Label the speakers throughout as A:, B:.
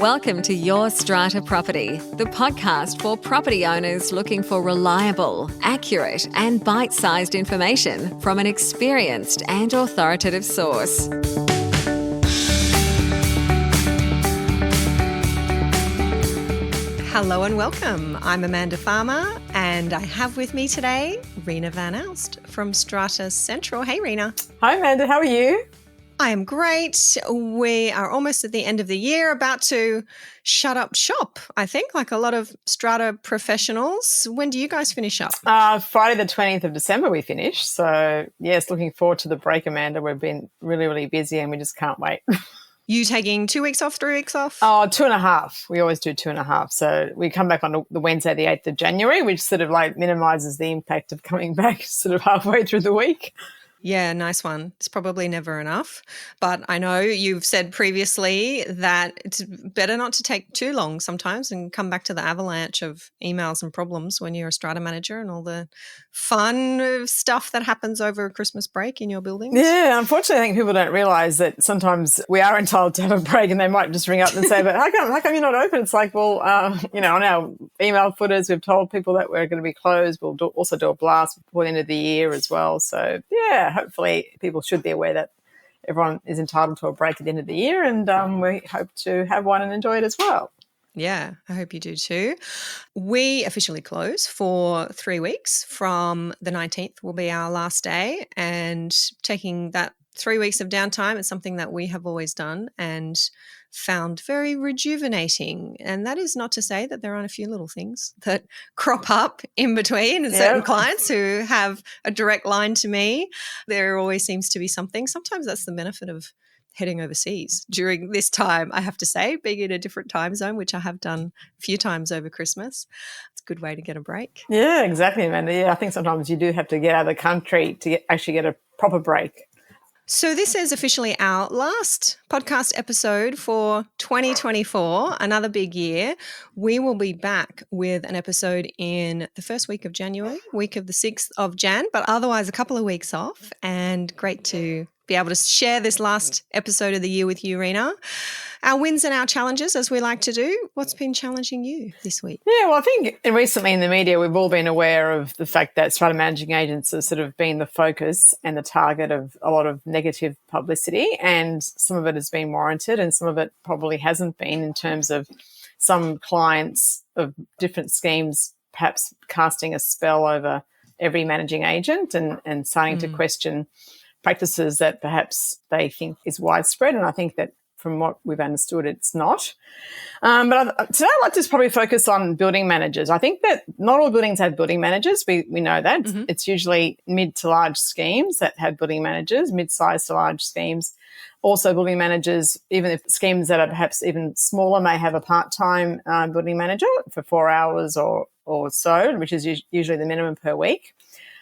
A: Welcome to Your Strata Property, the podcast for property owners looking for reliable, accurate, and bite-sized information from an experienced and authoritative source.
B: Hello and welcome. I'm Amanda Farmer and I have with me today Reena Van Aalst from Strata Central. Hey Reena.
C: Hi Amanda, how are you?
B: I am great. We are almost at the end of the year, about to shut up shop, I think, like a lot of Strata professionals. When do you guys finish up?
C: Friday the 20th of December we finish. So, yes, looking forward to the break, Amanda. We've been really, really busy and we just can't wait.
B: You taking 2 weeks off, 3 weeks off?
C: Oh, 2.5. We always do 2.5. So we come back on the Wednesday, the 8th of January, which sort of like minimises the impact of coming back sort of halfway through the week.
B: Yeah, nice one. It's probably never enough. But I know you've said previously that it's better not to take too long sometimes and come back to the avalanche of emails and problems when you're a strata manager and all the fun stuff that happens over a Christmas break in your buildings.
C: Yeah, unfortunately, I think people don't realise that sometimes we are entitled to have a break and they might just ring up and say, but how come you're not open? It's like, well, on our email footers, we've told people that we're going to be closed. We'll also do a blast before the end of the year as well. So, yeah. Hopefully people should be aware that everyone is entitled to a break at the end of the year and we hope to have one and enjoy it as well.
B: Yeah, I hope you do too. We officially close for 3 weeks. From the 19th will be our last day, and taking that 3 weeks of downtime is something that we have always done and found very rejuvenating. And that is not to say that there aren't a few little things that crop up in between. And certain clients who have a direct line to me, there always seems to be something. Sometimes that's the benefit of heading overseas during this time, I have to say, being in a different time zone, which I have done a few times over Christmas. It's a good way to get a break.
C: Yeah, exactly, Amanda. Yeah, I think sometimes you do have to get out of the country to actually get a proper break.
B: So this is officially our last podcast episode for 2024, another big year. We will be back with an episode in the first week of January, week of the 6th of Jan, but otherwise a couple of weeks off, and great to be able to share this last episode of the year with you, Reena. Our wins and our challenges, as we like to do. What's been challenging you this week?
C: Yeah, well, I think recently in the media we've all been aware of the fact that strata managing agents have sort of been the focus and the target of a lot of negative publicity, and some of it has been warranted and some of it probably hasn't been, in terms of some clients of different schemes perhaps casting a spell over every managing agent and starting to question practices that perhaps they think is widespread. And I think that from what we've understood, it's not. But today I'd like to probably focus on building managers. I think that not all buildings have building managers. We know that. Mm-hmm. It's usually mid to large schemes that have building managers, mid-sized to large schemes. Also building managers, even if schemes that are perhaps even smaller, may have a part-time building manager for 4 hours or so, which is usually the minimum per week,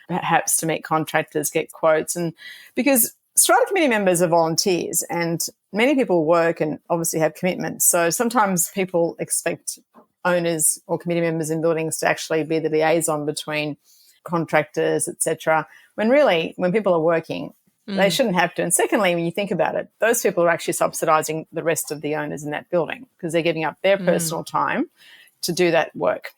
C: perhaps to meet contractors, get quotes. And because strata committee members are volunteers and many people work and obviously have commitments. So sometimes people expect owners or committee members in buildings to actually be the liaison between contractors, etc., when really, when people are working, they shouldn't have to. And secondly, when you think about it, those people are actually subsidising the rest of the owners in that building because they're giving up their personal time to do that work.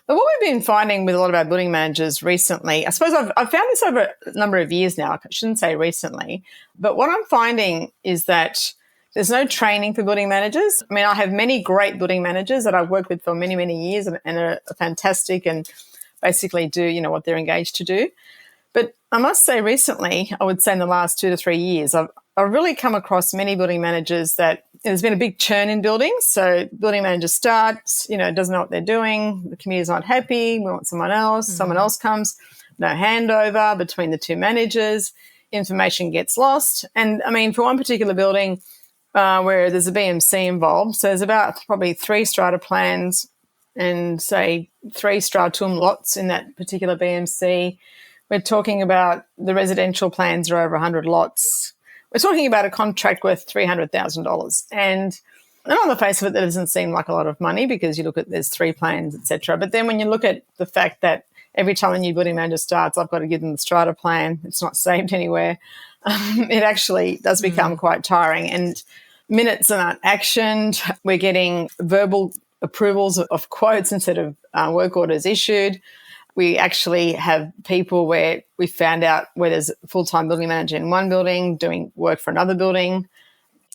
C: But what we've been finding with a lot of our building managers recently, I suppose I've found this over a number of years now, I shouldn't say recently, but what I'm finding is that there's no training for building managers. I mean, I have many great building managers that I've worked with for many, many years and are fantastic and basically do, what they're engaged to do. But I must say recently, I would say in the last 2 to 3 years, I've really come across many building managers that there's been a big churn in buildings. So building manager starts, doesn't know what they're doing. The committee's not happy. We want someone else. Someone else comes. No handover between the two managers. Information gets lost. And, I mean, for one particular building where there's a BMC involved, so there's about probably 3 strata plans and, say, 3 stratum lots in that particular BMC. We're talking about the residential plans are over 100 lots. We're talking about a contract worth $300,000. And on the face of it, that doesn't seem like a lot of money because you look at there's 3 plans, etc. But then when you look at the fact that every time a new building manager starts, I've got to give them the strata plan. It's not saved anywhere. It actually does become quite tiring. And minutes aren't actioned. We're getting verbal approvals of quotes instead of work orders issued. We actually have people where we found out where there's a full-time building manager in one building doing work for another building.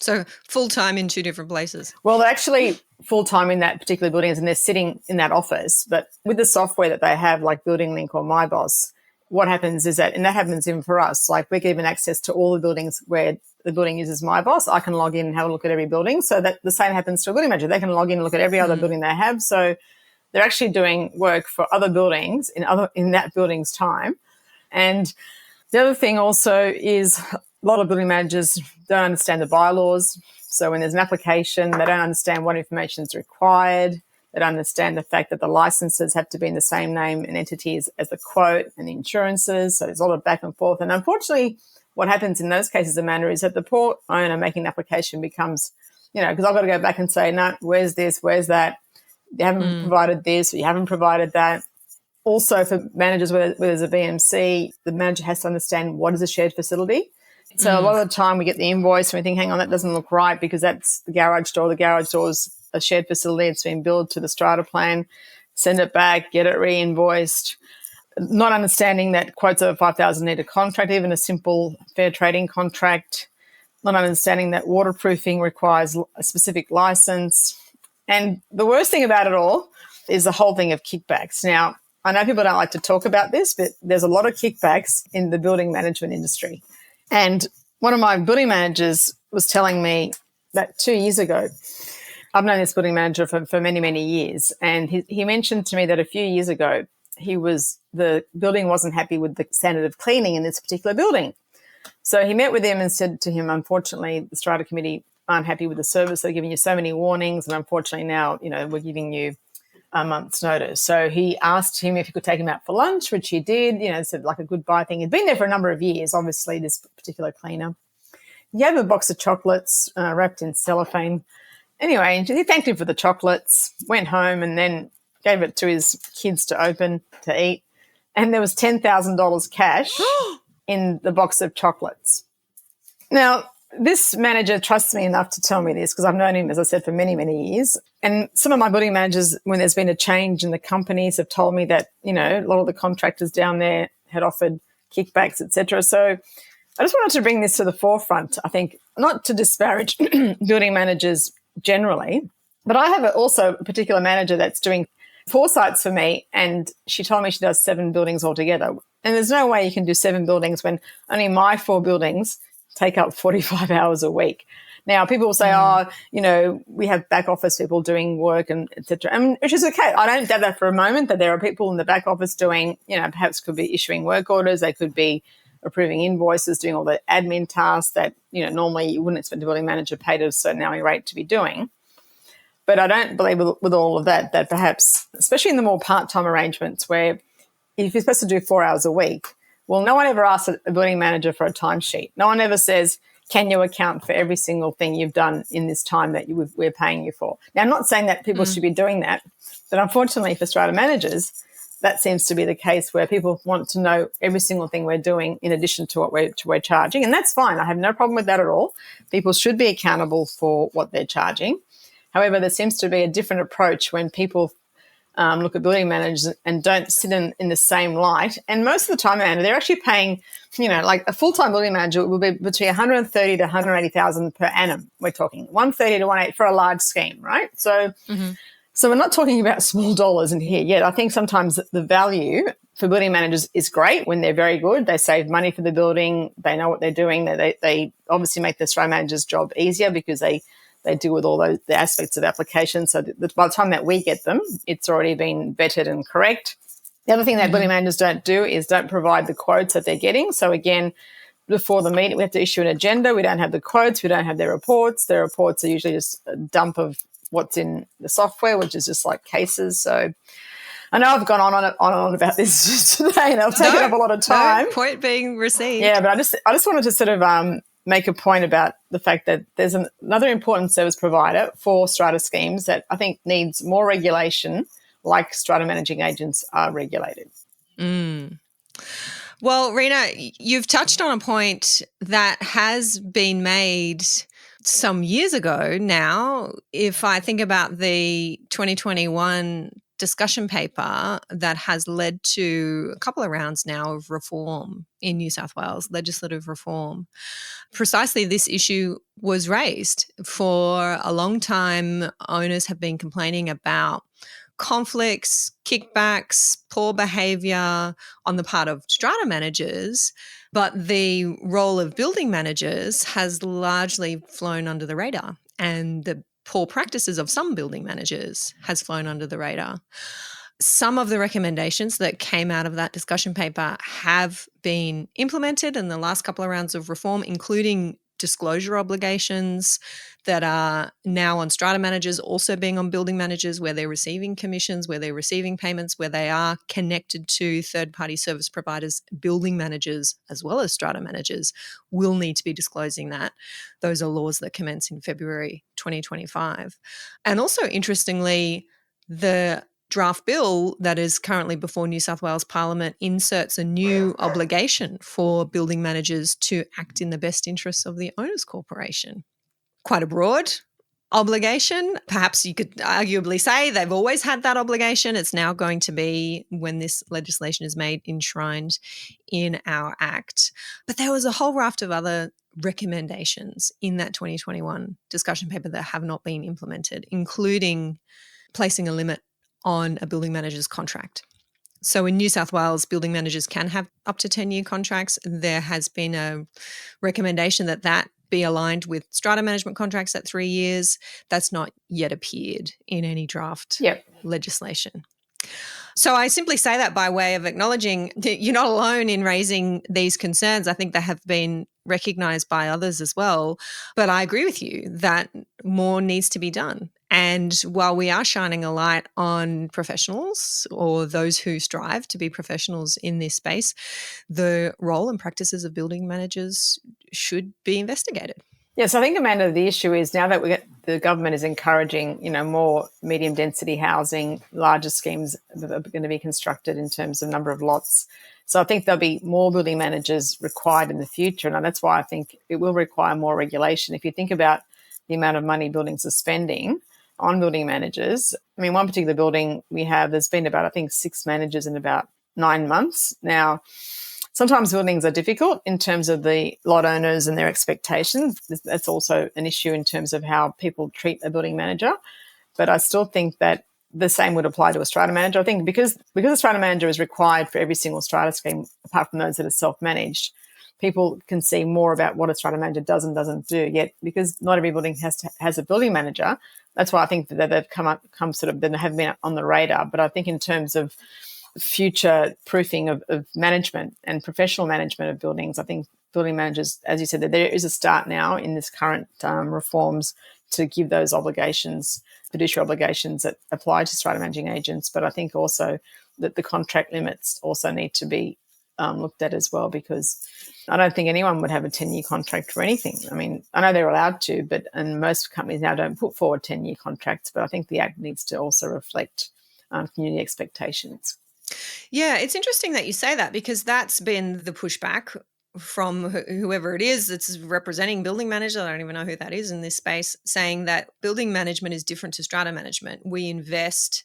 B: So full-time in two different places.
C: Well, they're actually full-time in that particular building and they're sitting in that office. But with the software that they have, like Building Link or My Boss, what happens is that, and that happens even for us, like we're given access to all the buildings where the building uses My Boss. I can log in and have a look at every building. So that the same happens to a building manager. They can log in and look at every other building they have. So they're actually doing work for other buildings in that building's time. And the other thing also is a lot of building managers don't understand the bylaws. So when there's an application, they don't understand what information is required. They don't understand the fact that the licenses have to be in the same name and entities as the quote and the insurances. So there's a lot of back and forth. And unfortunately, what happens in those cases, Amanda, is that the poor owner making an application becomes, because I've got to go back and say, no, where's this, where's that? You haven't provided this, or you haven't provided that. Also, for managers where there's a BMC, the manager has to understand what is a shared facility. So a lot of the time we get the invoice and we think, hang on, that doesn't look right because that's the garage door. The garage door is a shared facility. It's been billed to the strata plan. Send it back, get it re-invoiced. Not understanding that quotes over 5,000 need a contract, even a simple fair trading contract. Not understanding that waterproofing requires a specific license. And the worst thing about it all is the whole thing of kickbacks. Now, I know people don't like to talk about this, but there's a lot of kickbacks in the building management industry. And one of my building managers was telling me that 2 years ago, I've known this building manager for many, many years, and he mentioned to me that a few years ago, the building wasn't happy with the standard of cleaning in this particular building. So he met with him and said to him, unfortunately, the Strata Committee aren't happy with the service. They're giving you so many warnings, and unfortunately now, we're giving you a month's notice. So he asked him if he could take him out for lunch, which he did, said like a goodbye thing. He'd been there for a number of years, obviously, this particular cleaner. He gave him a box of chocolates wrapped in cellophane. Anyway, he thanked him for the chocolates, went home and then gave it to his kids to open to eat. And there was $10,000 cash in the box of chocolates. Now, this manager trusts me enough to tell me this because I've known him, as I said, for many, many years. And some of my building managers, when there's been a change in the companies, have told me that, a lot of the contractors down there had offered kickbacks, etc. So I just wanted to bring this to the forefront, I think, not to disparage building managers generally, but I have also a particular manager that's doing 4 sites for me, and she told me she does 7 buildings altogether. And there's no way you can do 7 buildings when only my 4 buildings take up 45 hours a week. Now, people will say, we have back office people doing work and et cetera, which is okay. I don't doubt that for a moment, that there are people in the back office doing, perhaps could be issuing work orders. They could be approving invoices, doing all the admin tasks that, normally you wouldn't expect a building manager paid a certain hourly rate to be doing. But I don't believe with all of that perhaps, especially in the more part-time arrangements where if you're supposed to do 4 hours a week, well, no one ever asks a building manager for a timesheet. No one ever says, can you account for every single thing you've done in this time that we're paying you for? Now, I'm not saying that people should be doing that, but unfortunately for strata managers, that seems to be the case where people want to know every single thing we're doing in addition to what we're charging. And that's fine. I have no problem with that at all. People should be accountable for what they're charging. However, there seems to be a different approach when people look at building managers and don't sit in the same light. And most of the time, Anna, they're actually paying, like a full-time building manager will be between 130 to 180,000 per annum. We're talking 130 to 180 for a large scheme, right? So, so we're not talking about small dollars in here yet. I think sometimes the value for building managers is great when they're very good. They save money for the building. They know what they're doing. They obviously make the strata manager's job easier because they deal with all the aspects of applications. So by the time that we get them, it's already been vetted and correct. The other thing that building managers don't do is don't provide the quotes that they're getting. So again, before the meeting, we have to issue an agenda. We don't have the quotes. We don't have their reports. Their reports are usually just a dump of what's in the software, which is just like cases. So I know I've gone on and on about this today, and I've taken up a lot of time.
B: No, point being received.
C: Yeah, but I just wanted to sort of make a point about the fact that there's another important service provider for strata schemes that I think needs more regulation, like strata managing agents are regulated.
B: Well, Reena, you've touched on a point that has been made some years ago now, if I think about the 2021 discussion paper that has led to a couple of rounds now of reform in New South Wales, legislative reform, precisely this issue was raised. For a long time, owners have been complaining about conflicts, kickbacks, poor behaviour on the part of strata managers, but the role of building managers has largely flown under the radar, and the poor practices of some building managers has flown under the radar. Some of the recommendations that came out of that discussion paper have been implemented in the last couple of rounds of reform, including disclosure obligations that are now on strata managers, also being on building managers, where they're receiving commissions, where they're receiving payments, where they are connected to third-party service providers. Building managers, as well as strata managers, will need to be disclosing that. Those are laws that commence in February 2025. And also, interestingly, the draft bill that is currently before New South Wales Parliament inserts a new obligation for building managers to act in the best interests of the owners' corporation. Quite a broad obligation. Perhaps you could arguably say they've always had that obligation. It's now going to be, when this legislation is made, enshrined in our Act. But there was a whole raft of other recommendations in that 2021 discussion paper that have not been implemented, including placing a limit on a building manager's contract. So in New South Wales, building managers can have up to 10-year contracts. There has been a recommendation that be aligned with strata management contracts at 3 years. That's not yet appeared in any draft legislation. So I simply say that by way of acknowledging that you're not alone in raising these concerns. I think they have been recognised by others as well. But I agree with you that more needs to be done. And while we are shining a light on professionals, or those who strive to be professionals in this space, the role and practices of building managers should be investigated.
C: Yes, I think, Amanda, the issue is now that the government is encouraging, more medium density housing, larger schemes that are going to be constructed in terms of number of lots. So I think there'll be more building managers required in the future. And that's why I think it will require more regulation. If you think about the amount of money buildings are spending on building managers, one particular building there's been about, I think, 6 managers in about 9 months. Now, sometimes buildings are difficult in terms of the lot owners and their expectations. That's also an issue in terms of how people treat a building manager. But I still think that the same would apply to a strata manager. I think because a strata manager is required for every single strata scheme, apart from those that are self-managed, people can see more about what a strata manager does and doesn't do. Yet, because not every building has a building manager, that's why I think that they've have been on the radar. But I think in terms of future proofing of management and professional management of buildings, I think building managers, as you said, that there is a start now in this current reforms to give those obligations, fiduciary obligations that apply to strata managing agents. But I think also that the contract limits also need to be looked at as well, because I don't think anyone would have a 10-year contract for anything. I know they're allowed to, and most companies now don't put forward 10-year contracts, but I think the Act needs to also reflect community expectations.
B: Yeah, it's interesting that you say that, because that's been the pushback from whoever it is that's representing building managers. I don't even know who that is in this space, saying that building management is different to strata management. We invest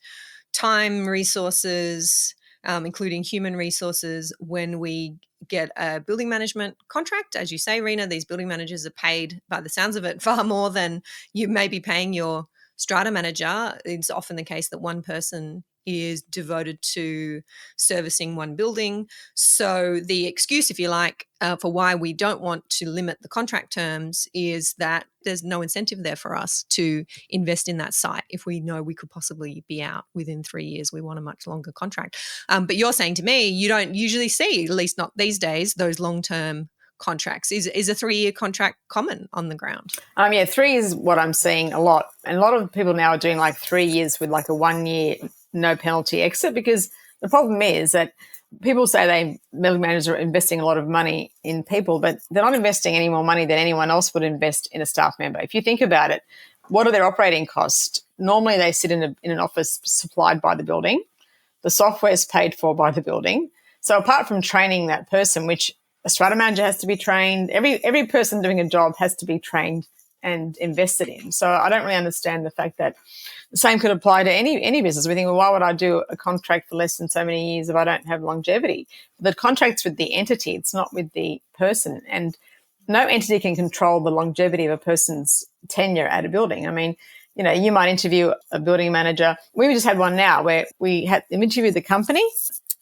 B: time, resources, including human resources, when we get a building management contract. As you say, Reena, these building managers are paid, by the sounds of it, far more than you may be paying your strata manager. It's often the case that one person is devoted to servicing one building. So the excuse, if you like, for why we don't want to limit the contract terms is that there's no incentive there for us to invest in that site. If we know we could possibly be out within 3 years, we want a much longer contract. But you're saying to me, you don't usually see, at least not these days, those long-term contracts. Is a 3-year contract common on the ground?
C: 3 is what I'm seeing a lot. And a lot of people now are doing like 3 years with like a 1-year no penalty exit, because the problem is that people say building managers are investing a lot of money in people, but they're not investing any more money than anyone else would invest in a staff member. If you think about it, what are their operating costs? Normally they sit in an office supplied by the building. The software is paid for by the building. So apart from training that person, which a strata manager has to be trained, every person doing a job has to be trained and invested in. So I don't really understand the fact that the same could apply to any business. We think, well, why would I do a contract for less than so many years if I don't have longevity? The contract's with the entity, it's not with the person. And no entity can control the longevity of a person's tenure at a building. I mean, you know, you might interview a building manager. We just had one now where we had interviewed the company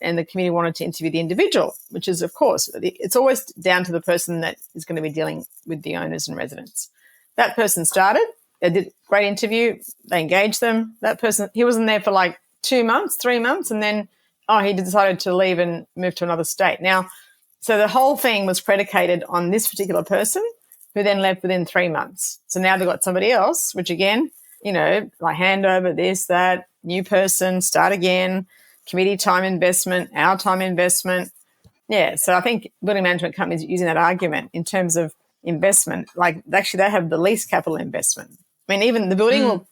C: and the committee wanted to interview the individual, which is, of course, it's always down to the person that is going to be dealing with the owners and residents. That person started, they did a great interview, they engaged them. That person, he wasn't there for like 2 months, 3 months, and then, he decided to leave and move to another state. Now, so the whole thing was predicated on this particular person who then left within 3 months. So now they've got somebody else, which again, you know, like handover, this, that, new person, start again, committee time investment, our time investment. Yeah, so I think building management companies are using that argument in terms of investment. Like actually they have the least capital investment. I mean, even the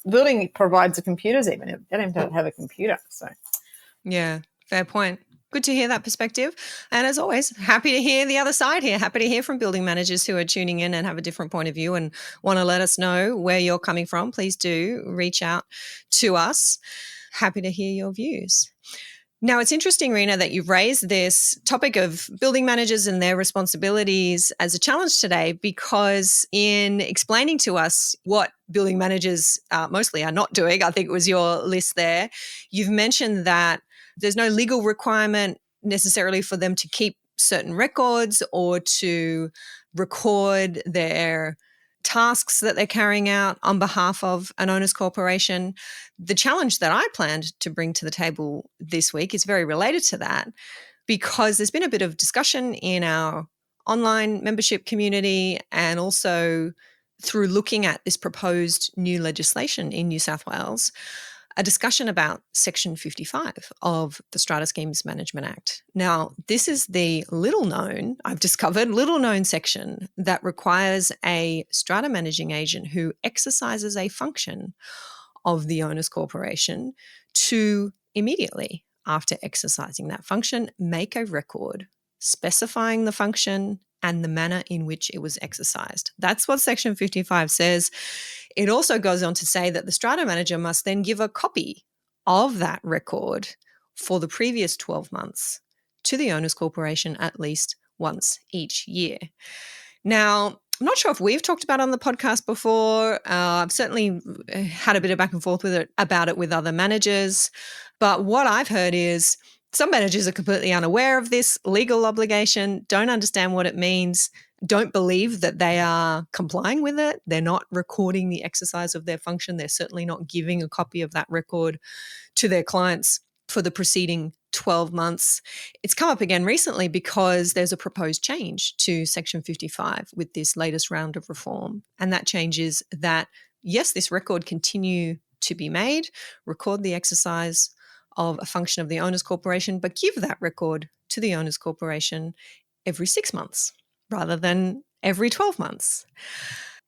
C: building provides the computers even. They don't have a computer. So
B: yeah, fair point. Good to hear that perspective. And as always, happy to hear the other side here. Happy to hear from building managers who are tuning in and have a different point of view and want to let us know where you're coming from. Please do reach out to us. Happy to hear your views. Now, it's interesting, Reena, that you've raised this topic of building managers and their responsibilities as a challenge today, because in explaining to us what building managers mostly are not doing, I think it was your list there, you've mentioned that there's no legal requirement necessarily for them to keep certain records or to record their tasks that they're carrying out on behalf of an owners corporation. The challenge that I planned to bring to the table this week is very related to that, because there's been a bit of discussion in our online membership community and also through looking at this proposed new legislation in New South Wales, a discussion about Section 55 of the Strata Schemes Management Act. Now, this is the I've discovered, little known section that requires a strata managing agent who exercises a function of the owners corporation to immediately after exercising that function, make a record specifying the function and the manner in which it was exercised. That's what Section 55 says. It also goes on to say that the strata manager must then give a copy of that record for the previous 12 months to the owners corporation at least once each year. Now, I'm not sure if we've talked about it on the podcast before. I've certainly had a bit of back and forth about it with other managers. But what I've heard is some managers are completely unaware of this legal obligation, don't understand what it means, don't believe that they are complying with it. They're not recording the exercise of their function. They're certainly not giving a copy of that record to their clients for the preceding 12 months. It's come up again recently because there's a proposed change to Section 55 with this latest round of reform. And that change is that, yes, this record continue to be made, record the exercise of a function of the owners corporation, but give that record to the owners corporation every 6 months rather than every 12 months.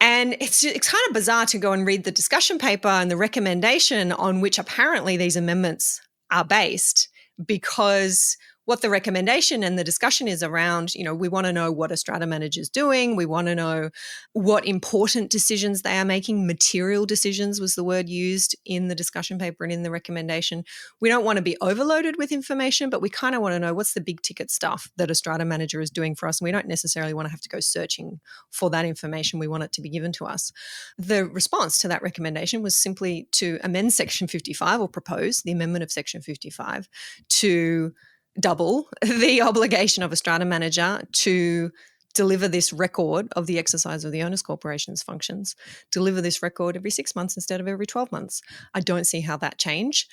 B: And it's kind of bizarre to go and read the discussion paper and the recommendation on which apparently these amendments are based, because what the recommendation and the discussion is around, we want to know what a strata manager is doing. We want to know what important decisions they are making. Material decisions was the word used in the discussion paper and in the recommendation. We don't want to be overloaded with information, but we kind of want to know what's the big ticket stuff that a strata manager is doing for us. And we don't necessarily want to have to go searching for that information. We want it to be given to us. The response to that recommendation was simply to amend Section 55, or propose the amendment of Section 55 to double the obligation of a strata manager to deliver this record of the exercise of the owners corporation's functions, deliver this record every 6 months instead of every 12 months. I don't see how that change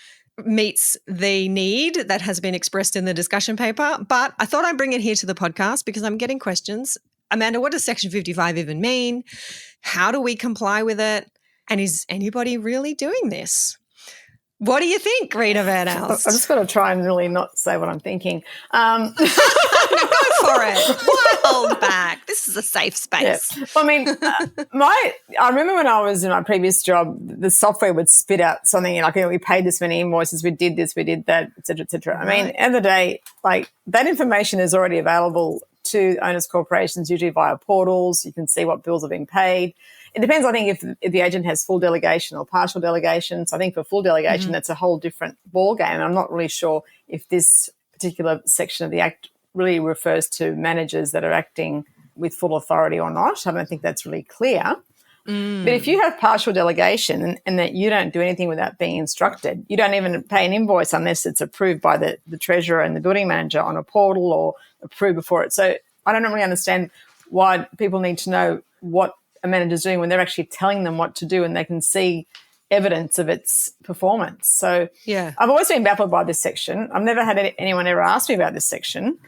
B: meets the need that has been expressed in the discussion paper, but I thought I'd bring it here to the podcast because I'm getting questions. Amanda, what does Section 55 even mean? How do we comply with it? And is anybody really doing this? What do you think, Reena Van Aalst?
C: I've just got to try and really not say what I'm thinking.
B: No, go for it. Why hold back? This is a safe space.
C: Yeah. Well, I mean, I remember when I was in my previous job, the software would spit out something like, we paid this many invoices, we did this, we did that, et cetera, et cetera. Right. I mean, at the end of the day, like that information is already available to owners corporations, usually via portals. You can see what bills are being paid. it depends, I think, if the agent has full delegation or partial delegation. So I think for full delegation, that's a whole different ballgame. I'm not really sure if this particular section of the Act really refers to managers that are acting with full authority or not. I don't think that's really clear. But if you have partial delegation and that you don't do anything without being instructed, you don't even pay an invoice unless it's approved by the treasurer and the building manager on a portal or approved before it. So I don't really understand why people need to know what a manager's doing when they're actually telling them what to do and they can see evidence of its performance. So I've always been baffled by this section. I've never had anyone ever ask me about this section.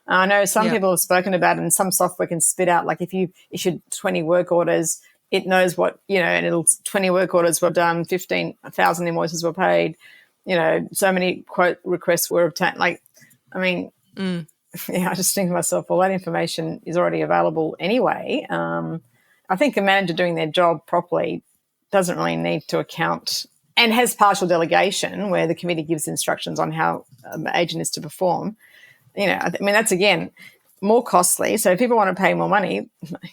C: I know some people have spoken about it, and some software can spit out, like if you issued 20 work orders, it knows what, and it'll 20 work orders were done, 15,000 invoices were paid, so many quote requests were obtained. Like, I mean, I just think to myself, well, that information is already available anyway. I think a manager doing their job properly doesn't really need to account and has partial delegation where the committee gives instructions on how an agent is to perform. I mean, that's, again, more costly. So if people want to pay more money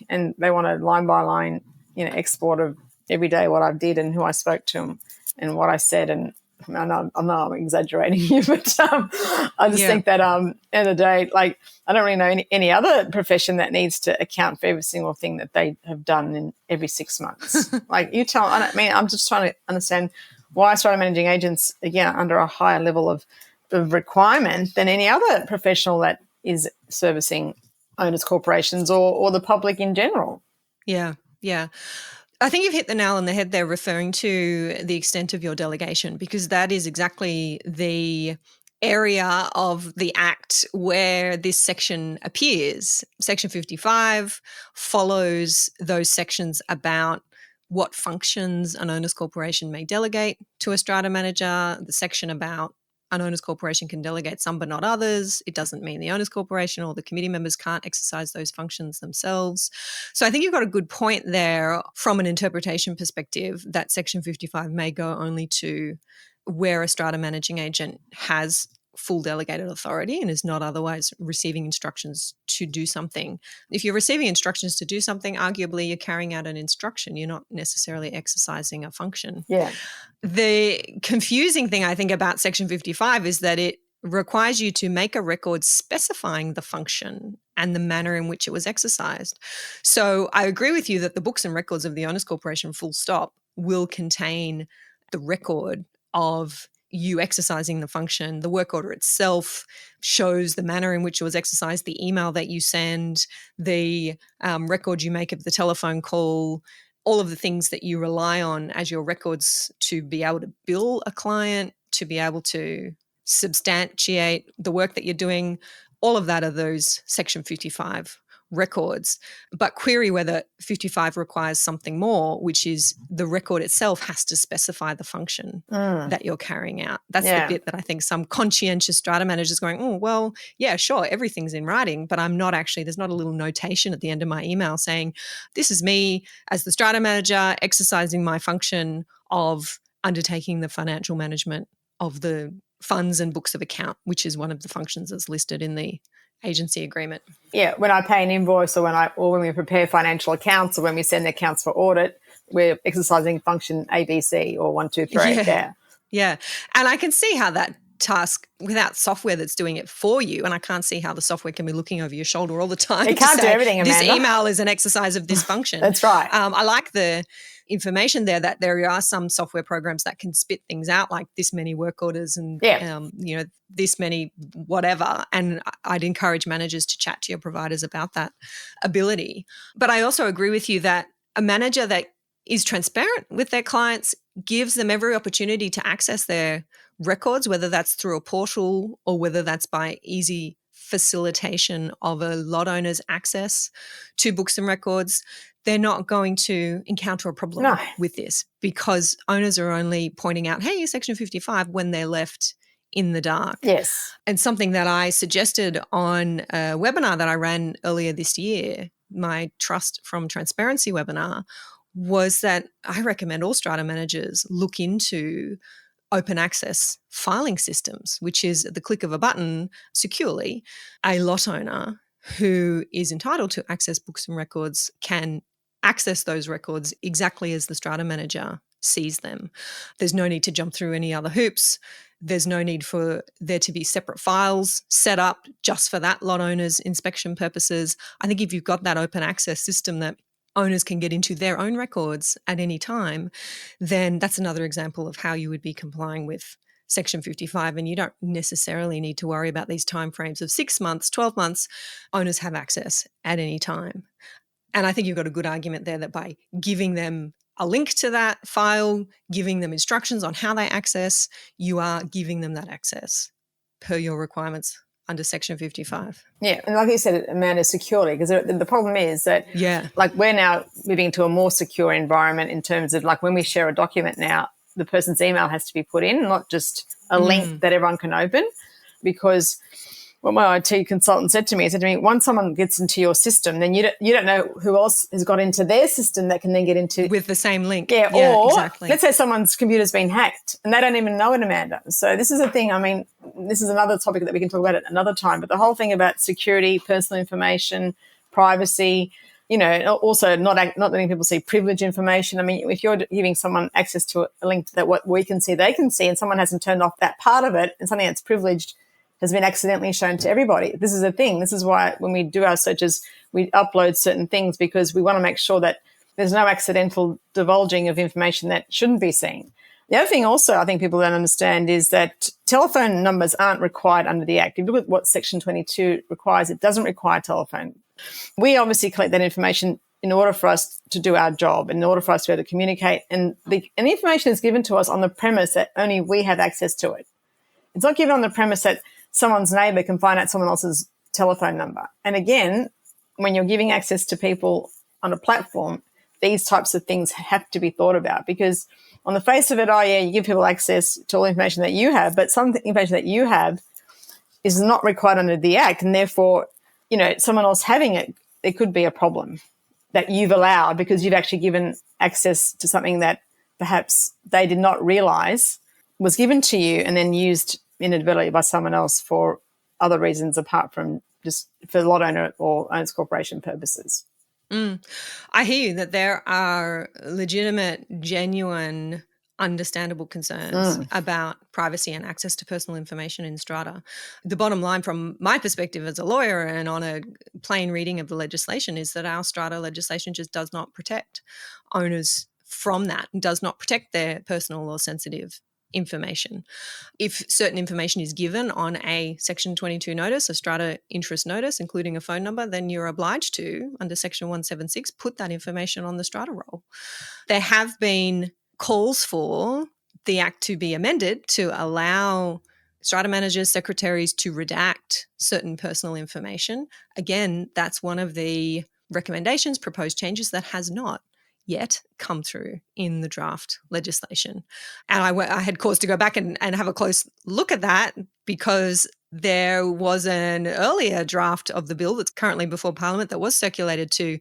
C: and they want a line by line, export of every day what I did and who I spoke to and what I said, and I know I'm exaggerating here, but I just think that end of the day, like, I don't really know any other profession that needs to account for every single thing that they have done in every 6 months. Like, I'm just trying to understand why Strata managing agents, again, under a higher level of requirement than any other professional that is servicing owners' corporations or the public in general.
B: Yeah. I think you've hit the nail on the head there, referring to the extent of your delegation, because that is exactly the area of the Act where this section appears. Section 55 follows those sections about what functions an owners' corporation may delegate to a strata manager, the section about an owners' corporation can delegate some but not others. It doesn't mean the owners' corporation or the committee members can't exercise those functions themselves. So I think you've got a good point there from an interpretation perspective that Section 55 may go only to where a strata managing agent has full delegated authority and is not otherwise receiving instructions to do something. If you're receiving instructions to do something, arguably you're carrying out an instruction. You're not necessarily exercising a function.
C: Yeah.
B: The confusing thing, I think, about Section 55 is that it requires you to make a record specifying the function and the manner in which it was exercised. So I agree with you that the books and records of the owners' corporation, full stop, will contain the record of you exercising the function. The work order itself shows the manner in which it was exercised, the email that you send, the record you make of the telephone call, all of the things that you rely on as your records to be able to bill a client, to be able to substantiate the work that you're doing. All of that are those Section 55 records. But query whether 55 requires something more, which is the record itself has to specify the function that you're carrying out. That's the bit that I think some conscientious strata managers going, oh, well, yeah, sure, everything's in writing, but I'm not actually, there's not a little notation at the end of my email saying, this is me as the strata manager exercising my function of undertaking the financial management of the funds and books of account, which is one of the functions that's listed in the agency agreement.
C: Yeah, when I pay an invoice or when we prepare financial accounts or when we send accounts for audit, we're exercising function ABC or 1, 2, 3.
B: Yeah. And I can see how that task without software that's doing it for you, and I can't see how the software can be looking over your shoulder all the time.
C: It can't do everything, Amanda.
B: This email is an exercise of this function.
C: That's right.
B: I like the information there that there are some software programs that can spit things out like this many work orders and this many whatever, and I'd encourage managers to chat to your providers about that ability. But I also agree with you that a manager that is transparent with their clients gives them every opportunity to access their records, whether that's through a portal or whether that's by easy facilitation of a lot owner's access to books and records. They're not going to encounter a problem with this because owners are only pointing out, hey, Section 55 when they're left in the dark.
C: Yes.
B: And something that I suggested on a webinar that I ran earlier this year, my Trust from Transparency webinar, was that I recommend all strata managers look into open access filing systems, which is at the click of a button securely, a lot owner who is entitled to access books and records can access those records exactly as the strata manager sees them. There's no need to jump through any other hoops. There's no need for there to be separate files set up just for that lot owner's inspection purposes. I think if you've got that open access system that owners can get into their own records at any time, then that's another example of how you would be complying with Section 55, and you don't necessarily need to worry about these timeframes of 6 months, 12 months. Owners have access at any time. And I think you've got a good argument there that by giving them a link to that file, giving them instructions on how they access, you are giving them that access per your requirements under Section 55.
C: Yeah, and like you said, Amanda, securely, because the problem is that like we're now moving to a more secure environment in terms of like when we share a document now, the person's email has to be put in, not just a link that everyone can open. Because what my IT consultant said to me, once someone gets into your system, then you don't know who else has got into their system that can then get into
B: with the same link.
C: Yeah, or exactly. Let's say someone's computer's been hacked and they don't even know it, Amanda. So this is a thing. I mean, this is another topic that we can talk about at another time. But the whole thing about security, personal information, privacy, also not letting people see privileged information. I mean, if you're giving someone access to a link that what we can see, they can see, and someone hasn't turned off that part of it, and something that's privileged has been accidentally shown to everybody. This is a thing. This is why when we do our searches, we upload certain things because we want to make sure that there's no accidental divulging of information that shouldn't be seen. The other thing also I think people don't understand is that telephone numbers aren't required under the Act. If you look at what Section 22 requires, it doesn't require telephone. We obviously collect that information in order for us to do our job, in order for us to be able to communicate. And the information is given to us on the premise that only we have access to it. It's not given on the premise that someone's neighbour can find out someone else's telephone number. And again, when you're giving access to people on a platform, these types of things have to be thought about, because on the face of it, you give people access to all the information that you have, but some information that you have is not required under the Act, and therefore, someone else having it, there could be a problem that you've allowed because you've actually given access to something that perhaps they did not realise was given to you and then used inadvertently by someone else for other reasons apart from just for lot owner or owners corporation purposes.
B: I hear you that there are legitimate, genuine, understandable concerns about privacy and access to personal information in Strata. The bottom line from my perspective as a lawyer and on a plain reading of the legislation is that our Strata legislation just does not protect owners from that, does not protect their personal or sensitive information. If certain information is given on a Section 22 notice, a strata interest notice, including a phone number, then you're obliged to, under Section 176, put that information on the strata roll. There have been calls for the Act to be amended to allow strata managers, secretaries to redact certain personal information. Again, that's one of the recommendations, proposed changes that has not yet come through in the draft legislation. And I had cause to go back and have a close look at that because there was an earlier draft of the bill that's currently before Parliament that was circulated to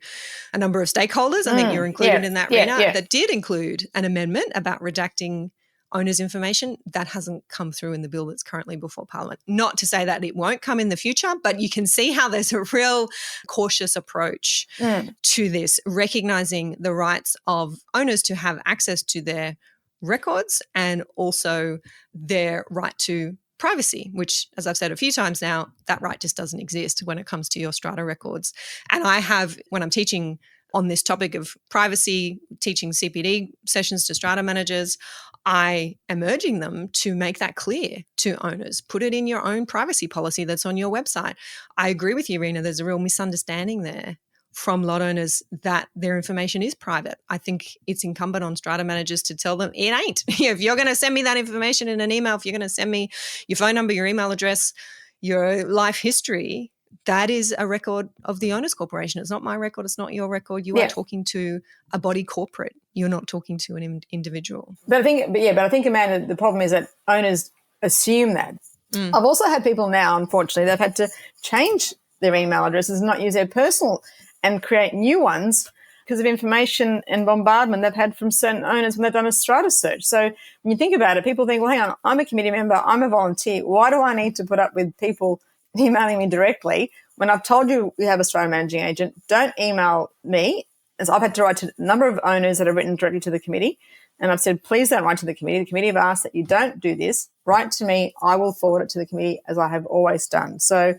B: a number of stakeholders. I think you're included in that, Reena, that did include an amendment about redacting owners' information. That hasn't come through in the bill that's currently before Parliament. Not to say that it won't come in the future, but you can see how there's a real cautious approach to this, recognising the rights of owners to have access to their records and also their right to privacy, which, as I've said a few times now, that right just doesn't exist when it comes to your strata records. And I have, when I'm teaching on this topic of privacy, teaching CPD sessions to strata managers, I am urging them to make that clear to owners. Put it in your own privacy policy that's on your website. I agree with you, Reena. There's a real misunderstanding there from lot owners that their information is private. I think it's incumbent on strata managers to tell them it ain't. If you're going to send me that information in an email, if you're going to send me your phone number, your email address, your life history, that is a record of the owners corporation. It's not my record. It's not your record. You are talking to a body corporate. You're not talking to an individual.
C: But I think, Amanda, the problem is that owners assume that. I've also had people now, unfortunately, they've had to change their email addresses and not use their personal and create new ones because of information and bombardment they've had from certain owners when they've done a strata search. So when you think about it, people think, well, hang on, I'm a committee member, I'm a volunteer. Why do I need to put up with people emailing me directly when I've told you we have a strata managing agent? Don't email me. as I've had to write to a number of owners that have written directly to the committee, and I've said, please don't write to the committee. The committee have asked that you don't do this. Write to me. I will forward it to the committee, as I have always done. So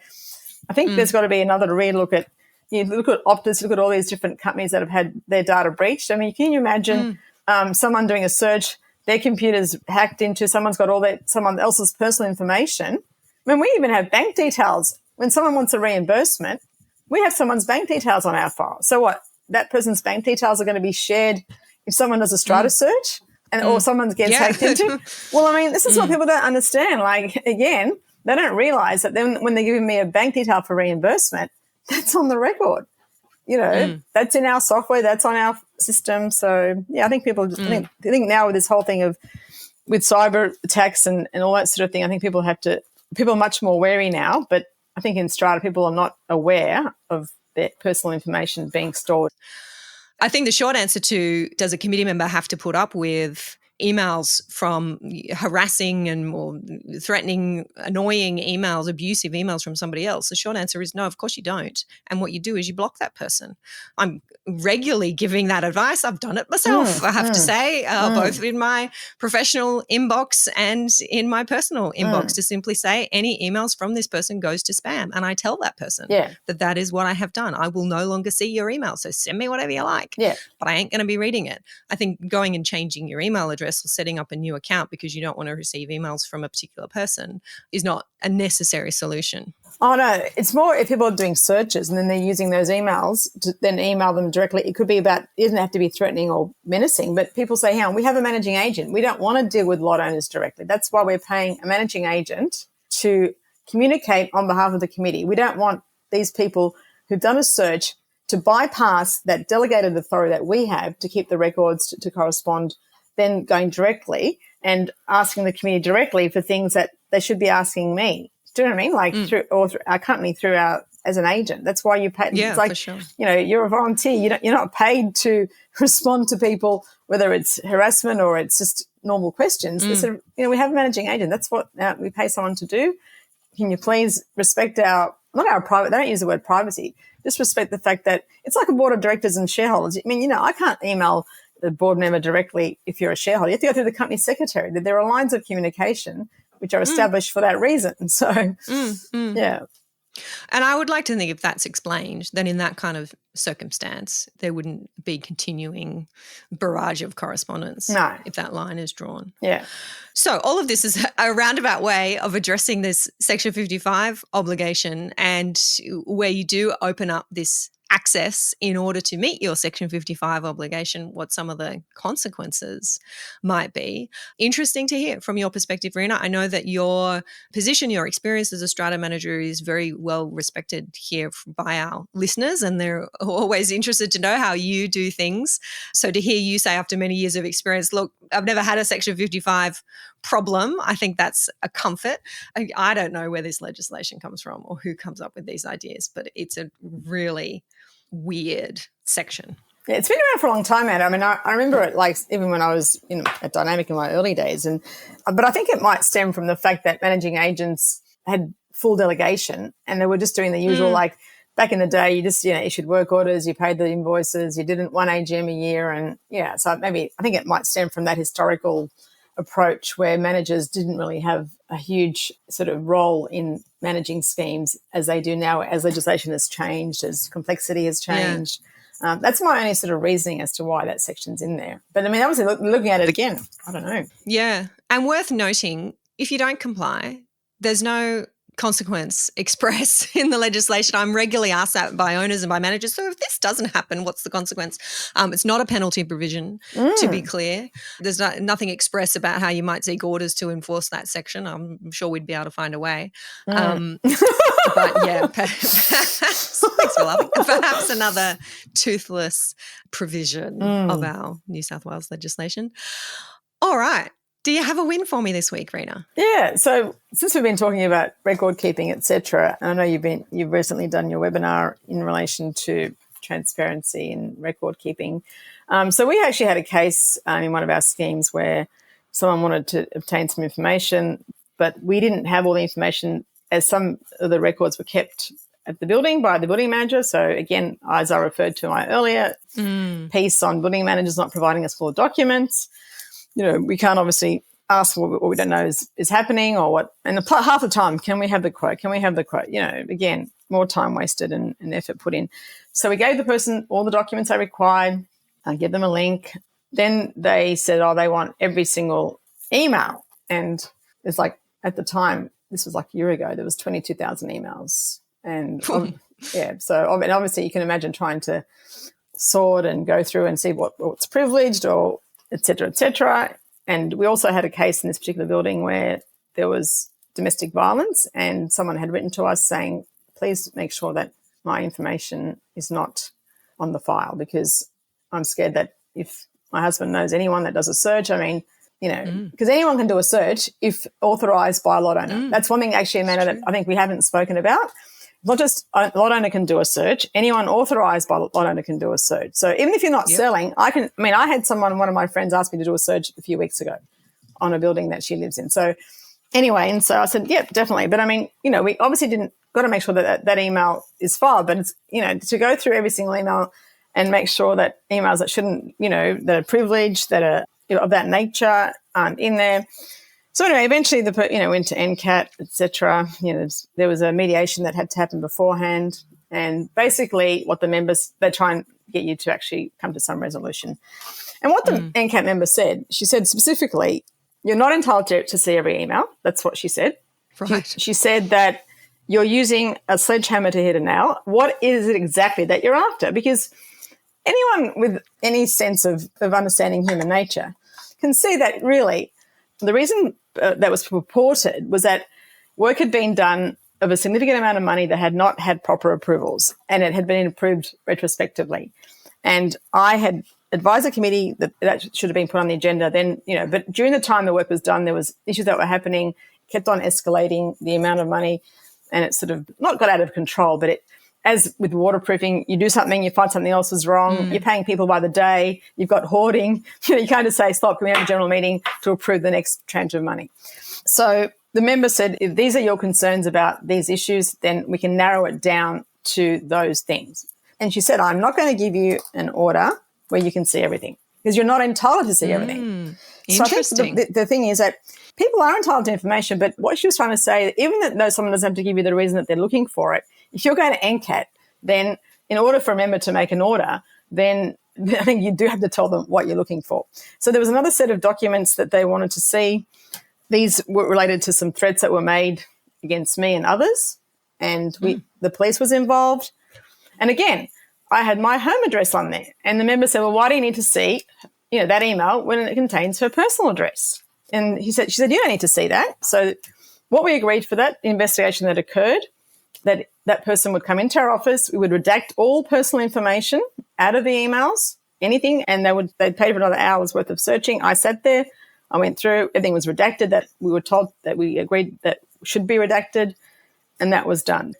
C: I think there's got to be another relook at, you look at Optus, look at all these different companies that have had their data breached. I mean, can you imagine someone doing a search, their computer's hacked into, someone's got someone else's personal information? I mean, we even have bank details. When someone wants a reimbursement, we have someone's bank details on our file. So what? That person's bank details are going to be shared if someone does a Strata search or someone gets hacked into? Well, I mean, this is what people don't understand. Like, again, they don't realise that then when they're giving me a bank detail for reimbursement, that's on the record. You know, that's in our software, that's on our system. So, yeah, I think people just I think now with this whole thing with cyber attacks and all that sort of thing, I think people are much more wary now. But I think in Strata, people are not aware of their personal information being stored.
B: I think the short answer to, does a committee member have to put up with emails from harassing and or threatening, annoying emails, abusive emails from somebody else? The short answer is no, of course you don't. And what you do is you block that person. I'm regularly giving that advice. I've done it myself, I have to say, both in my professional inbox and in my personal inbox, to simply say any emails from this person goes to spam. And I tell that person that is what I have done. I will no longer see your email. So send me whatever you like, but I ain't going to be reading it. I think going and changing your email address or setting up a new account because you don't want to receive emails from a particular person is not a necessary solution.
C: Oh, no, it's more if people are doing searches and then they're using those emails to then email them directly. It could be about, it doesn't have to be threatening or menacing, but people say, hey, we have a managing agent. We don't want to deal with lot owners directly. That's why we're paying a managing agent to communicate on behalf of the committee. We don't want these people who've done a search to bypass that delegated authority that we have to keep the records to correspond, then going directly and asking the committee directly for things that they should be asking me. Do you know what I mean? Like through our company, as an agent. That's why you pay.
B: Yeah,
C: it's like,
B: for sure.
C: You know, you're a volunteer. You're not paid to respond to people, whether it's harassment or it's just normal questions. They said, you know, we have a managing agent. That's what we pay someone to do. Can you please respect not our private, they don't use the word privacy, just respect the fact that it's like a board of directors and shareholders. I mean, you know, I can't email the board member directly if you're a shareholder. You have to go through the company secretary. There are lines of communication which are established for that reason. So, yeah.
B: And I would like to think if that's explained, then in that kind of circumstance, there wouldn't be continuing barrage of correspondence if that line is drawn.
C: Yeah.
B: So all of this is a roundabout way of addressing this Section 55 obligation, and where you do open up this access in order to meet your Section 55 obligation, what some of the consequences might be. Interesting to hear from your perspective, Reena. I know that your position, your experience as a strata manager is very well respected here by our listeners, and they're always interested to know how you do things. So to hear you say after many years of experience, look, I've never had a Section 55 problem, I think that's a comfort. I don't know where this legislation comes from or who comes up with these ideas, but it's a really weird section.
C: Yeah, it's been around for a long time, Anna. I mean, I remember it like even when I was at Dynamic in my early days, but I think it might stem from the fact that managing agents had full delegation and they were just doing the usual like back in the day, you just issued work orders, you paid the invoices, you didn't one AGM a year, and so maybe I think it might stem from that historical approach where managers didn't really have a huge sort of role in managing schemes as they do now, as legislation has changed, as complexity has changed. Yeah. That's my only sort of reasoning as to why that section's in there. But I mean, obviously looking at it again, I don't know.
B: Yeah. And worth noting, if you don't comply, there's no consequence expressed in the legislation. I'm regularly asked that by owners and by managers. So if this doesn't happen, what's the consequence? It's not a penalty provision, to be clear. There's nothing express about how you might seek orders to enforce that section. I'm sure we'd be able to find a way. But yeah, thanks for laughing. Perhaps another toothless provision of our New South Wales legislation. All right. Do you have a win for me this week, Reena?
C: Yeah. So since we've been talking about record keeping, etc., I know you've recently done your webinar in relation to transparency in record keeping. So we actually had a case in one of our schemes where someone wanted to obtain some information, but we didn't have all the information, as some of the records were kept at the building by the building manager. So again, as I referred to my earlier piece on building managers not providing us full documents, we can't obviously ask for what we don't know is happening or what. And half the time, can we have the quote? Can we have the quote? Again, more time wasted and effort put in. So we gave the person all the documents they required, give them a link. Then they said, they want every single email. And it's like, at the time, this was like a year ago, there was 22,000 emails. And so obviously you can imagine trying to sort and go through and see what's privileged or et cetera, et cetera. And we also had a case in this particular building where there was domestic violence and someone had written to us saying, please make sure that my information is not on the file because I'm scared that if my husband knows anyone that does a search, because anyone can do a search if authorised by a lot owner. That's one thing actually, Amanda, that I think we haven't spoken about. Not just a lot owner can do a search, anyone authorised by a lot owner can do a search. So even if you're not selling, I had one of my friends ask me to do a search a few weeks ago on a building that she lives in. So anyway, and so I said, yep, definitely. But we obviously got to make sure that email is filed, but it's, to go through every single email and make sure that emails that shouldn't, that are privileged, that are of that nature aren't in there. So anyway, eventually went to NCAT, etc. There was a mediation that had to happen beforehand, and basically what the members, they try and get you to actually come to some resolution. And what the NCAT member said, she said specifically, you're not entitled to see every email. That's what she said.
B: Right.
C: She said that you're using a sledgehammer to hit a nail. What is it exactly that you're after? Because anyone with any sense of understanding human nature can see that really the reason that was purported was that work had been done of a significant amount of money that had not had proper approvals, and it had been approved retrospectively. And I had advised the committee that should have been put on the agenda then, but during the time the work was done, there was issues that were happening, kept on escalating the amount of money, and it sort of not got out of control, but as with waterproofing, you do something, you find something else is wrong, you're paying people by the day, you've got hoarding, you can't just say, stop, can we have a general meeting to approve the next tranche of money? So the member said, if these are your concerns about these issues, then we can narrow it down to those things. And she said, I'm not going to give you an order where you can see everything because you're not entitled to see everything. So I think the thing is that people are entitled to information, but what she was trying to say, even though someone doesn't have to give you the reason that they're looking for it, if you're going to NCAT, then in order for a member to make an order, then I think you do have to tell them what you're looking for. So there was another set of documents that they wanted to see. These were related to some threats that were made against me and others, and the police was involved. And again, I had my home address on there, and the member said, well, why do you need to see that email when it contains her personal address? And she said, you don't need to see that. So what we agreed for that investigation that occurred, that person would come into our office, we would redact all personal information out of the emails, anything, and they'd pay for another hour's worth of searching. I sat there, I went through, everything was redacted that we were told that we agreed that should be redacted, and that was done.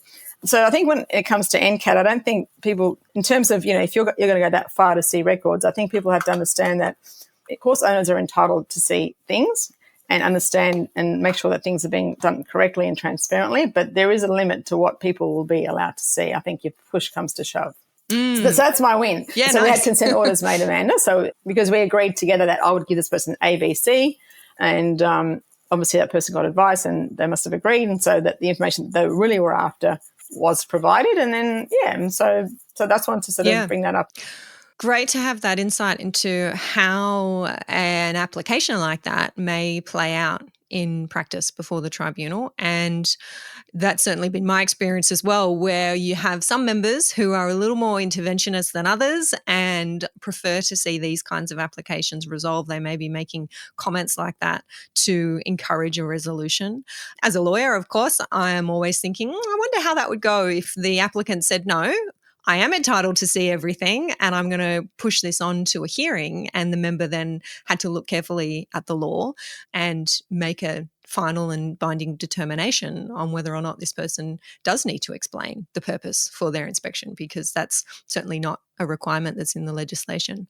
C: So I think when it comes to NCAT, I don't think people, in terms of, if you're going to go that far to see records, I think people have to understand that, of course, owners are entitled to see things and understand and make sure that things are being done correctly and transparently, but there is a limit to what people will be allowed to see, I think, if push comes to shove. So that's my win.
B: Yeah,
C: so
B: nice.
C: We had consent orders made, Amanda, so because we agreed together that I would give this person A, B, C, and obviously that person got advice and they must have agreed, and so that the information that they really were after was provided. And then, and so that's one to sort of bring that up.
B: Great to have that insight into how an application like that may play out in practice before the tribunal. And that's certainly been my experience as well, where you have some members who are a little more interventionist than others and prefer to see these kinds of applications resolved. They may be making comments like that to encourage a resolution. As a lawyer, of course, I am always thinking, I wonder how that would go if the applicant said, no, I am entitled to see everything and I'm going to push this on to a hearing, and the member then had to look carefully at the law and make a final and binding determination on whether or not this person does need to explain the purpose for their inspection, because that's certainly not a requirement that's in the legislation.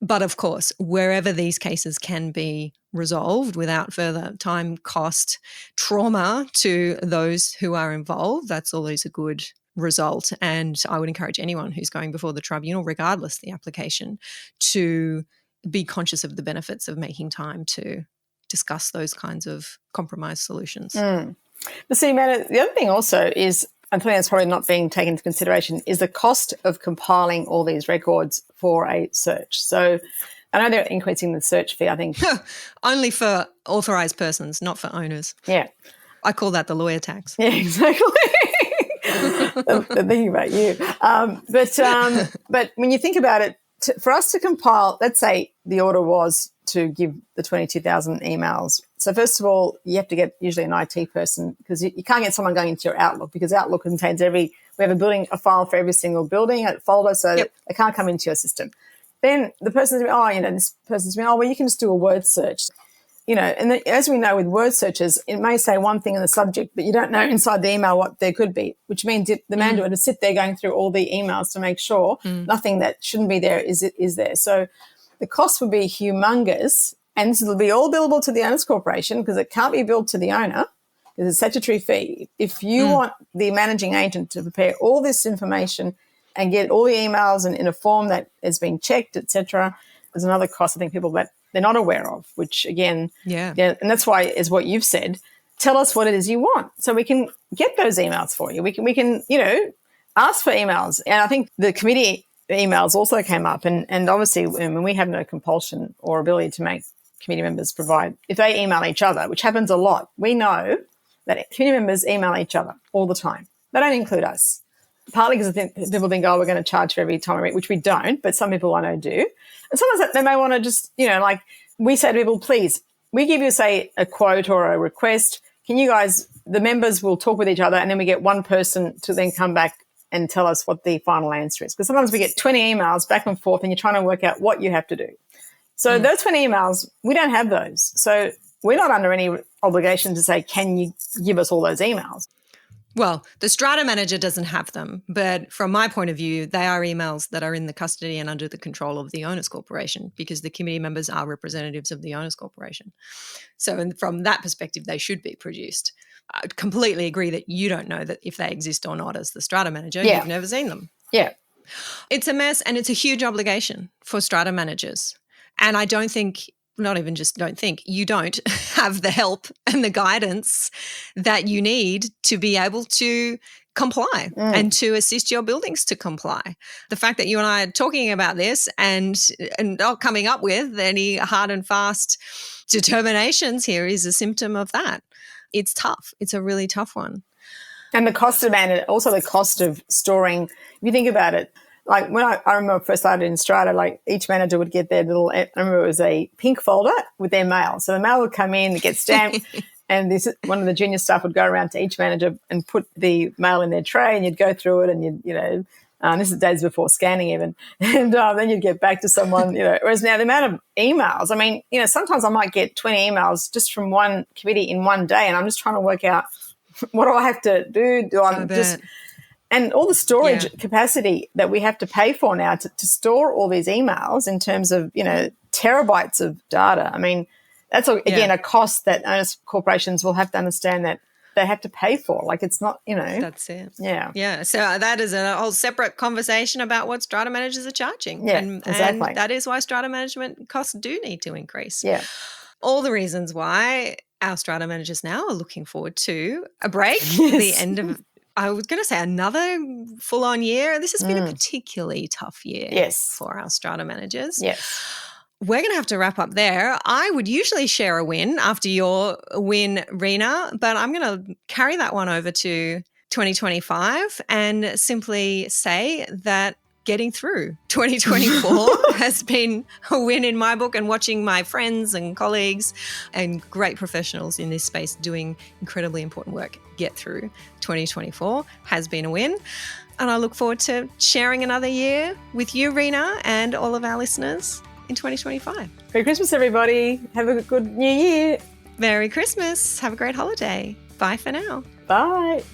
B: But of course, wherever these cases can be resolved without further time, cost, trauma to those who are involved, that's always a good result. And I would encourage anyone who's going before the tribunal, regardless of the application, to be conscious of the benefits of making time to discuss those kinds of compromise solutions.
C: But see, Amanda, the other thing also is, I think that's probably not being taken into consideration, is the cost of compiling all these records for a search. So I know they're increasing the search fee, I think.
B: Only for authorised persons, not for owners.
C: Yeah.
B: I call that the lawyer tax.
C: Yeah, exactly. Thinking about you. But when you think about it, for us to compile, let's say the order was to give the 22,000 emails. So first of all, you have to get usually an IT person, because you can't get someone going into your Outlook, because Outlook contains we have a file for every single building, a folder, so that they can't come into your system. Then the person's this person's been, well, you can just do a word search. And as we know with word searches, it may say one thing in the subject, but you don't know inside the email what there could be, which means the manager would sit there going through all the emails to make sure nothing that shouldn't be there is there. So the cost would be humongous, and this will be all billable to the Owners Corporation, because it can't be billed to the owner. There's a statutory fee. If you want the managing agent to prepare all this information and get all the emails in a form that has been checked, etc., there's another cost, I think, people that they're not aware of, which again, and that's why, is what you've said, tell us what it is you want so we can get those emails for you. We can ask for emails. And I think the committee emails also came up, and obviously when we have no compulsion or ability to make committee members provide, if they email each other, which happens a lot, we know that committee members email each other all the time. They don't include us. Partly because people think, we're going to charge for every time I read, which we don't, but some people I know do. And sometimes they may want to just, like we say to people, please, we give you, say, a quote or a request. Can you guys, the members will talk with each other, and then we get one person to then come back and tell us what the final answer is. Because sometimes we get 20 emails back and forth, and you're trying to work out what you have to do. So those 20 emails, we don't have those. So we're not under any obligation to say, can you give us all those emails?
B: Well, the Strata manager doesn't have them, but from my point of view, they are emails that are in the custody and under the control of the Owners Corporation, because the committee members are representatives of the Owners Corporation. So from that perspective, they should be produced. I completely agree that you don't know that if they exist or not as the Strata manager. Yeah. You've never seen them.
C: Yeah.
B: It's a mess, and it's a huge obligation for Strata managers. And I don't think, not even just don't think, you don't have the help and the guidance that you need to be able to comply and to assist your buildings to comply. The fact that you and I are talking about this and not coming up with any hard and fast determinations here is a symptom of that. It's tough. It's a really tough one.
C: And the cost of also the cost of storing, if you think about it, like when I remember I first started in Strata, like each manager would get their little, I remember it was a pink folder with their mail. So the mail would come in, it gets stamped, and one of the junior staff would go around to each manager and put the mail in their tray, and you'd go through it, and this is days before scanning even, and then you'd get back to someone, whereas now the amount of emails, I mean, sometimes I might get 20 emails just from one committee in one day, and I'm just trying to work out, what do I have to do? And all the storage capacity that we have to pay for now to store all these emails in terms of, terabytes of data. I mean, that's, again, a cost that owners corporations will have to understand that they have to pay for. Like, it's not,
B: That's it.
C: Yeah.
B: Yeah. So that is a whole separate conversation about what strata managers are charging.
C: Yeah,
B: And
C: exactly.
B: that is why strata management costs do need to increase.
C: Yeah.
B: All the reasons why our strata managers now are looking forward to a break, the end of, I was going to say, another full-on year. This has been a particularly tough year for our strata managers.
C: Yes.
B: We're going to have to wrap up there. I would usually share a win after your win, Reena, but I'm going to carry that one over to 2025 and simply say that getting through 2024 has been a win in my book, and watching my friends and colleagues and great professionals in this space doing incredibly important work get through 2024 has been a win. And I look forward to sharing another year with you, Reena, and all of our listeners in 2025.
C: Merry Christmas, everybody. Have a good new year.
B: Merry Christmas. Have a great holiday. Bye for now.
C: Bye.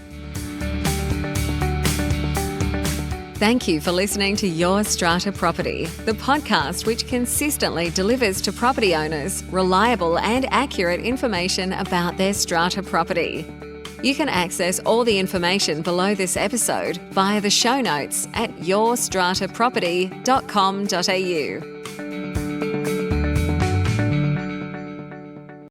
A: Thank you for listening to Your Strata Property, the podcast which consistently delivers to property owners reliable and accurate information about their strata property. You can access all the information below this episode via the show notes at yourstrataproperty.com.au.